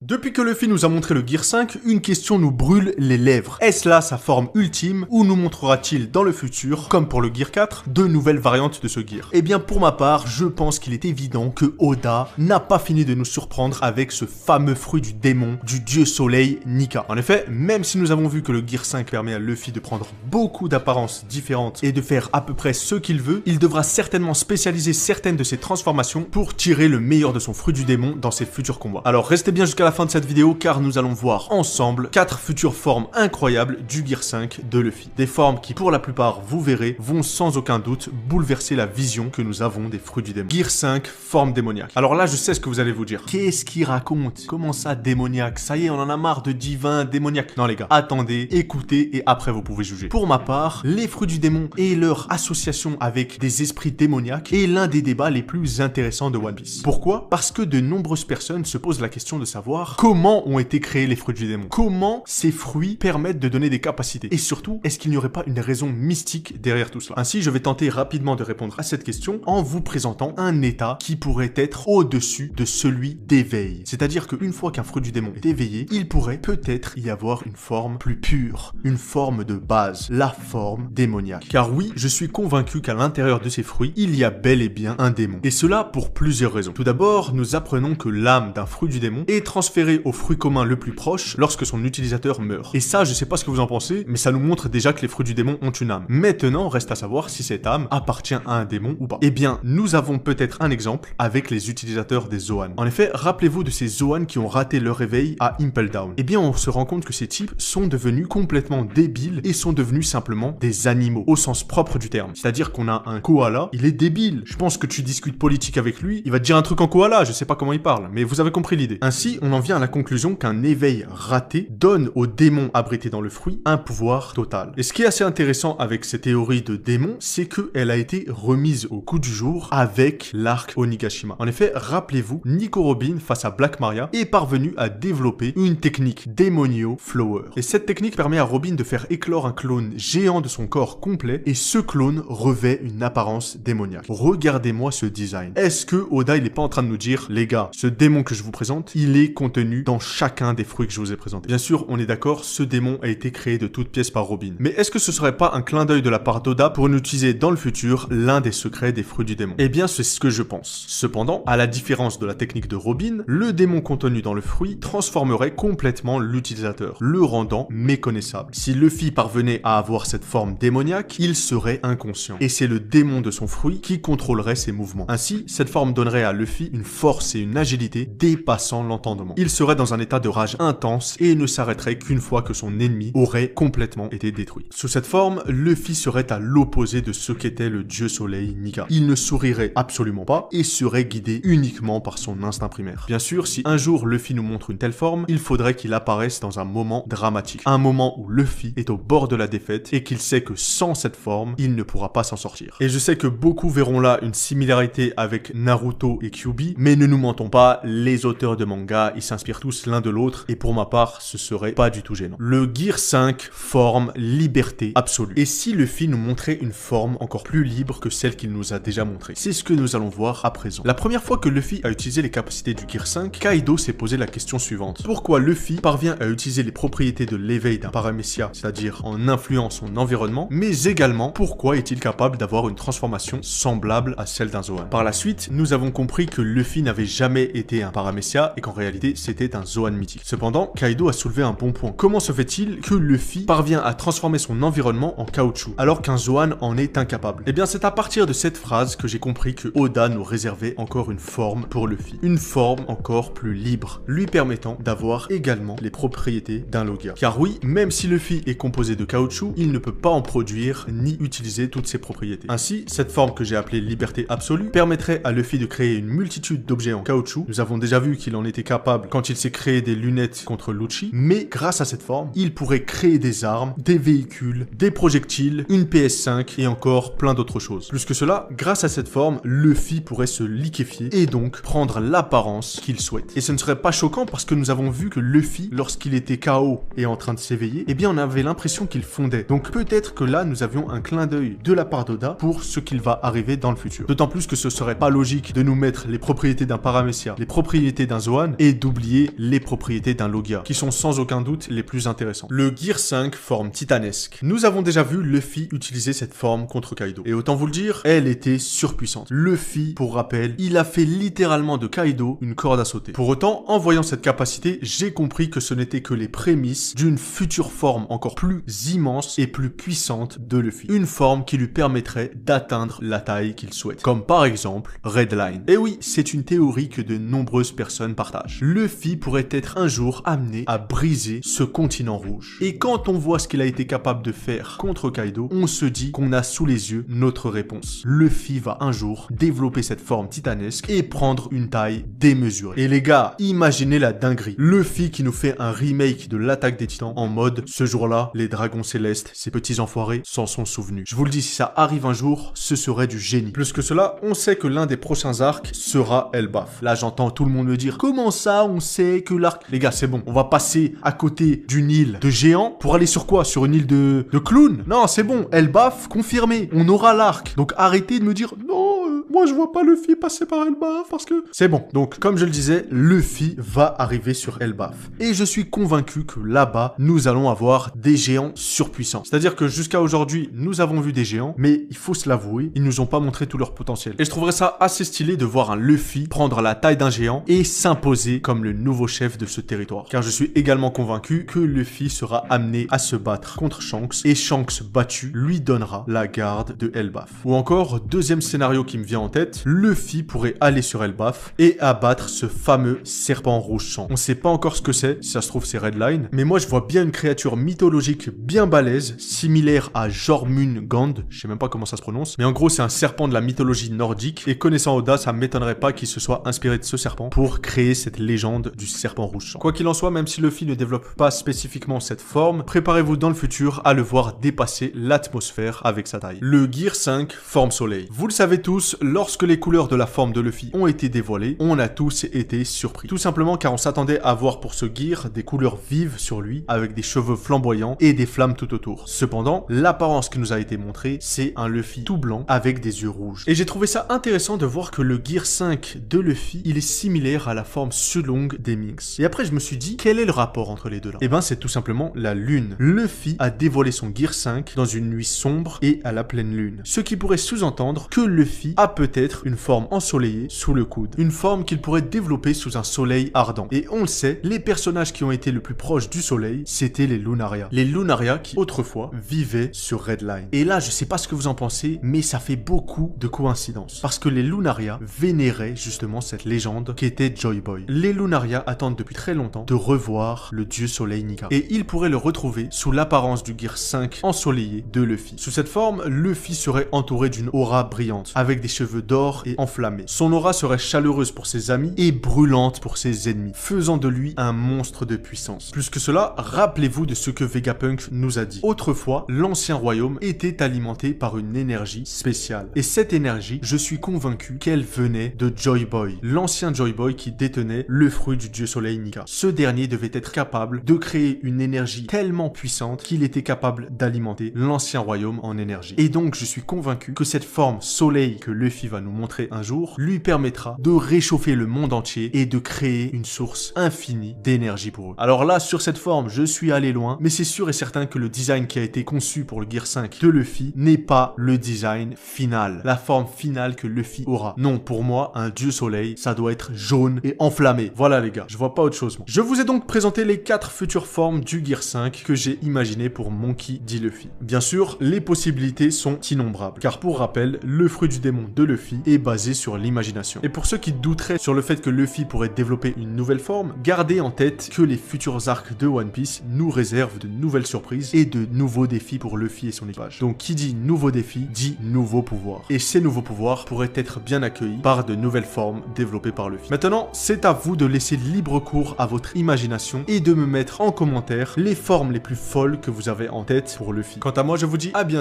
Depuis que Luffy nous a montré le Gear 5, une question nous brûle les lèvres. Est-ce là sa forme ultime ou nous montrera-t-il dans le futur, comme pour le Gear 4, de nouvelles variantes de ce Gear? Eh bien pour ma part, je pense qu'il est évident que Oda n'a pas fini de nous surprendre avec ce fameux fruit du démon, du dieu soleil Nika. En effet, même si nous avons vu que le Gear 5 permet à Luffy de prendre beaucoup d'apparences différentes et de faire à peu près ce qu'il veut, il devra certainement spécialiser certaines de ses transformations pour tirer le meilleur de son fruit du démon dans ses futurs combats. Alors restez bien jusqu'à la fin de cette vidéo car nous allons voir ensemble 4 futures formes incroyables du Gear 5 de Luffy. Des formes qui pour la plupart, vous verrez, vont sans aucun doute bouleverser la vision que nous avons des fruits du démon. Gear 5, forme démoniaque. Alors là je sais ce que vous allez vous dire. Qu'est-ce qu'il raconte? Comment ça démoniaque? Ça y est, on en a marre de divin, démoniaque. Non les gars, attendez, écoutez et après vous pouvez juger. Pour ma part, les fruits du démon et leur association avec des esprits démoniaques est l'un des débats les plus intéressants de One Piece. Pourquoi? Parce que de nombreuses personnes se posent la question de savoir comment ont été créés les fruits du démon. Comment ces fruits permettent de donner des capacités? Et surtout, est-ce qu'il n'y aurait pas une raison mystique derrière tout cela? Ainsi, je vais tenter rapidement de répondre à cette question en vous présentant un état qui pourrait être au-dessus de celui d'éveil. C'est-à-dire qu'une fois qu'un fruit du démon est éveillé, il pourrait peut-être y avoir une forme plus pure, une forme de base, la forme démoniaque. Car oui, je suis convaincu qu'à l'intérieur de ces fruits, il y a bel et bien un démon. Et cela pour plusieurs raisons. Tout d'abord, nous apprenons que l'âme d'un fruit du démon est transférée au fruit commun le plus proche lorsque son utilisateur meurt. Et ça, je sais pas ce que vous en pensez, mais ça nous montre déjà que les fruits du démon ont une âme. Maintenant, reste à savoir si cette âme appartient à un démon ou pas. Eh bien, nous avons peut-être un exemple avec les utilisateurs des Zoan. En effet, rappelez-vous de ces Zoan qui ont raté leur réveil à Impel Down. Eh bien, on se rend compte que ces types sont devenus complètement débiles et sont devenus simplement des animaux, au sens propre du terme. C'est-à-dire qu'on a un koala, il est débile. Je pense que tu discutes politique avec lui, il va te dire un truc en koala, je sais pas comment il parle, mais vous avez compris l'idée. Ainsi, on en vient à la conclusion qu'un éveil raté donne au démon abrité dans le fruit un pouvoir total. Et ce qui est assez intéressant avec ces théories de démon, c'est qu'elle a été remise au goût du jour avec l'arc Onigashima. En effet, rappelez-vous, Nico Robin face à Black Maria est parvenu à développer une technique Démonio Flower. Et cette technique permet à Robin de faire éclore un clone géant de son corps complet et ce clone revêt une apparence démoniaque. Regardez-moi ce design. Est-ce que Oda il est pas en train de nous dire, les gars, ce démon que je vous présente, il est contenu dans chacun des fruits que je vous ai présentés? Bien sûr, on est d'accord, ce démon a été créé de toutes pièces par Robin. Mais est-ce que ce serait pas un clin d'œil de la part d'Oda pour nous utiliser dans le futur l'un des secrets des fruits du démon? Eh bien, c'est ce que je pense. Cependant, à la différence de la technique de Robin, le démon contenu dans le fruit transformerait complètement l'utilisateur, le rendant méconnaissable. Si Luffy parvenait à avoir cette forme démoniaque, il serait inconscient. Et c'est le démon de son fruit qui contrôlerait ses mouvements. Ainsi, cette forme donnerait à Luffy une force et une agilité dépassant l'entendement. Il serait dans un état de rage intense et ne s'arrêterait qu'une fois que son ennemi aurait complètement été détruit. Sous cette forme, Luffy serait à l'opposé de ce qu'était le dieu soleil Nika. Il ne sourirait absolument pas et serait guidé uniquement par son instinct primaire. Bien sûr, si un jour Luffy nous montre une telle forme, il faudrait qu'il apparaisse dans un moment dramatique. Un moment où Luffy est au bord de la défaite et qu'il sait que sans cette forme, il ne pourra pas s'en sortir. Et je sais que beaucoup verront là une similarité avec Naruto et Kyuubi, mais ne nous mentons pas, les auteurs de manga, ils s'inspirent tous l'un de l'autre et pour ma part, ce serait pas du tout gênant. Le Gear 5 forme liberté absolue. Et si Luffy nous montrait une forme encore plus libre que celle qu'il nous a déjà montrée? C'est ce que nous allons voir à présent. La première fois que Luffy a utilisé les capacités du Gear 5, Kaido s'est posé la question suivante. Pourquoi Luffy parvient à utiliser les propriétés de l'éveil d'un paramécia, c'est-à-dire en influant son environnement, mais également pourquoi est-il capable d'avoir une transformation semblable à celle d'un Zoan? Par la suite, nous avons compris que Luffy n'avait jamais été un paramécia et qu'en réalité c'était un Zoan mythique. Cependant, Kaido a soulevé un bon point. Comment se fait-il que Luffy parvient à transformer son environnement en caoutchouc alors qu'un Zoan en est incapable? Eh bien c'est à partir de cette phrase que j'ai compris que Oda nous réservait encore une forme pour Luffy. Une forme encore plus libre, lui permettant d'avoir également les propriétés d'un Logia. Car oui, même si Luffy est composé de caoutchouc, il ne peut pas en produire ni utiliser toutes ses propriétés. Ainsi, cette forme que j'ai appelée liberté absolue permettrait à Luffy de créer une multitude d'objets en caoutchouc. Nous avons déjà vu qu'il en était capable quand il s'est créé des lunettes contre Lucci, mais grâce à cette forme, il pourrait créer des armes, des véhicules, des projectiles, une PS5 et encore plein d'autres choses. Plus que cela, grâce à cette forme, Luffy pourrait se liquéfier et donc prendre l'apparence qu'il souhaite. Et ce ne serait pas choquant parce que nous avons vu que Luffy, lorsqu'il était KO et en train de s'éveiller, eh bien on avait l'impression qu'il fondait. Donc peut-être que là, nous avions un clin d'œil de la part d'Oda pour ce qu'il va arriver dans le futur. D'autant plus que ce serait pas logique de nous mettre les propriétés d'un paramécia, les propriétés d'un Zoan et d'oublier d'oublier les propriétés d'un Logia, qui sont sans aucun doute les plus intéressants. Le Gear 5, forme titanesque. Nous avons déjà vu Luffy utiliser cette forme contre Kaido. Et autant vous le dire, elle était surpuissante. Luffy, pour rappel, il a fait littéralement de Kaido une corde à sauter. Pour autant, en voyant cette capacité, j'ai compris que ce n'était que les prémices d'une future forme encore plus immense et plus puissante de Luffy. Une forme qui lui permettrait d'atteindre la taille qu'il souhaite. Comme par exemple Redline. Et oui, c'est une théorie que de nombreuses personnes partagent. Luffy pourrait être un jour amené à briser ce continent rouge. Et quand on voit ce qu'il a été capable de faire contre Kaido, on se dit qu'on a sous les yeux notre réponse. Luffy va un jour développer cette forme titanesque et prendre une taille démesurée. Et les gars, imaginez la dinguerie. Luffy qui nous fait un remake de l'attaque des titans en mode ce jour-là, les dragons célestes, ces petits enfoirés, s'en sont souvenus. Je vous le dis, si ça arrive un jour, ce serait du génie. Plus que cela, on sait que l'un des prochains arcs sera Elbaf. Là, j'entends tout le monde me dire comment ça, on sait que l'arc... Les gars, c'est bon. On va passer à côté d'une île de géants pour aller sur quoi? Sur une île de clowns? Non, c'est bon. Elbaf, confirmé. On aura l'arc. Donc arrêtez de me dire non, moi je vois pas Luffy passer par Elbaf parce que... C'est bon. Donc, comme je le disais, Luffy va arriver sur Elbaf. Et je suis convaincu que là-bas, nous allons avoir des géants surpuissants. C'est-à-dire que jusqu'à aujourd'hui, nous avons vu des géants, mais il faut se l'avouer, ils nous ont pas montré tout leur potentiel. Et je trouverais ça assez stylé de voir un Luffy prendre la taille d'un géant et s'imposer comme le nouveau chef de ce territoire. Car je suis également convaincu que Luffy sera amené à se battre contre Shanks et Shanks battu lui donnera la garde de Elbaf. Ou encore, deuxième scénario qui me vient en tête, Luffy pourrait aller sur Elbaf et abattre ce fameux serpent rouge sang. On sait pas encore ce que c'est, si ça se trouve c'est Redline, mais moi je vois bien une créature mythologique bien balèze, similaire à Jormungand, je sais même pas comment ça se prononce, mais en gros c'est un serpent de la mythologie nordique, et connaissant Oda, ça m'étonnerait pas qu'il se soit inspiré de ce serpent pour créer cette légende du serpent rouge sang. Quoi qu'il en soit, même si Luffy ne développe pas spécifiquement cette forme, préparez-vous dans le futur à le voir dépasser l'atmosphère avec sa taille. Le Gear 5, forme soleil. Vous le savez tous, lorsque les couleurs de la forme de Luffy ont été dévoilées, on a tous été surpris. Tout simplement car on s'attendait à voir pour ce Gear des couleurs vives sur lui, avec des cheveux flamboyants et des flammes tout autour. Cependant, l'apparence qui nous a été montrée, c'est un Luffy tout blanc avec des yeux rouges. Et j'ai trouvé ça intéressant de voir que le Gear 5 de Luffy, il est similaire à la forme Sulong des Minks. Et après, je me suis dit, quel est le rapport entre les deux là? Eh ben, c'est tout simplement la lune. Luffy a dévoilé son Gear 5 dans une nuit sombre et à la pleine lune. Ce qui pourrait sous-entendre que Luffy a peut-être une forme ensoleillée sous le coude. Une forme qu'il pourrait développer sous un soleil ardent. Et on le sait, les personnages qui ont été le plus proches du soleil, c'était les Lunaria. Les Lunaria qui, autrefois, vivaient sur Redline. Et là, je sais pas ce que vous en pensez, mais ça fait beaucoup de coïncidences. Parce que les Lunaria vénéraient justement cette légende qui était Joy Boy. Les Lunaria attendent depuis très longtemps de revoir le dieu soleil Nika. Et ils pourraient le retrouver sous l'apparence du Gear 5 ensoleillé de Luffy. Sous cette forme, Luffy serait entouré d'une aura brillante, avec des cheveux d'or et enflammés. Son aura serait chaleureuse pour ses amis et brûlante pour ses ennemis, faisant de lui un monstre de puissance. Plus que cela, rappelez-vous de ce que Vegapunk nous a dit. Autrefois, l'ancien royaume était alimenté par une énergie spéciale. Et cette énergie, je suis convaincu qu'elle venait de Joy Boy, l'ancien Joy Boy qui détenait le fruit du dieu soleil Nika. Ce dernier devait être capable de créer une énergie tellement puissante qu'il était capable d'alimenter l'ancien royaume en énergie. Et donc, je suis convaincu que cette forme soleil que Luffy va nous montrer un jour lui permettra de réchauffer le monde entier et de créer une source infinie d'énergie pour eux. Alors là, sur cette forme, je suis allé loin, mais c'est sûr et certain que le design qui a été conçu pour le Gear 5 de Luffy n'est pas le design final, la forme finale que Luffy aura. Non, pour moi, un dieu soleil, ça doit être jaune et enflammé. Voilà les gars, je vois pas autre chose moi. Je vous ai donc présenté les 4 futures formes du Gear 5 que j'ai imaginé pour Monkey D. Luffy. Bien sûr, les possibilités sont innombrables, car pour rappel, le fruit du démon de Luffy est basé sur l'imagination. Et pour ceux qui douteraient sur le fait que Luffy pourrait développer une nouvelle forme, gardez en tête que les futurs arcs de One Piece nous réservent de nouvelles surprises et de nouveaux défis pour Luffy et son équipage. Donc qui dit nouveau défi, dit nouveau pouvoir. Et ces nouveaux pouvoirs pourraient être bien accueillis par de nouvelles formes développées par Luffy. Maintenant, c'est à vous de laisser libre cours à votre imagination et de me mettre en commentaire les formes les plus folles que vous avez en tête pour Luffy. Quant à moi, je vous dis à bientôt.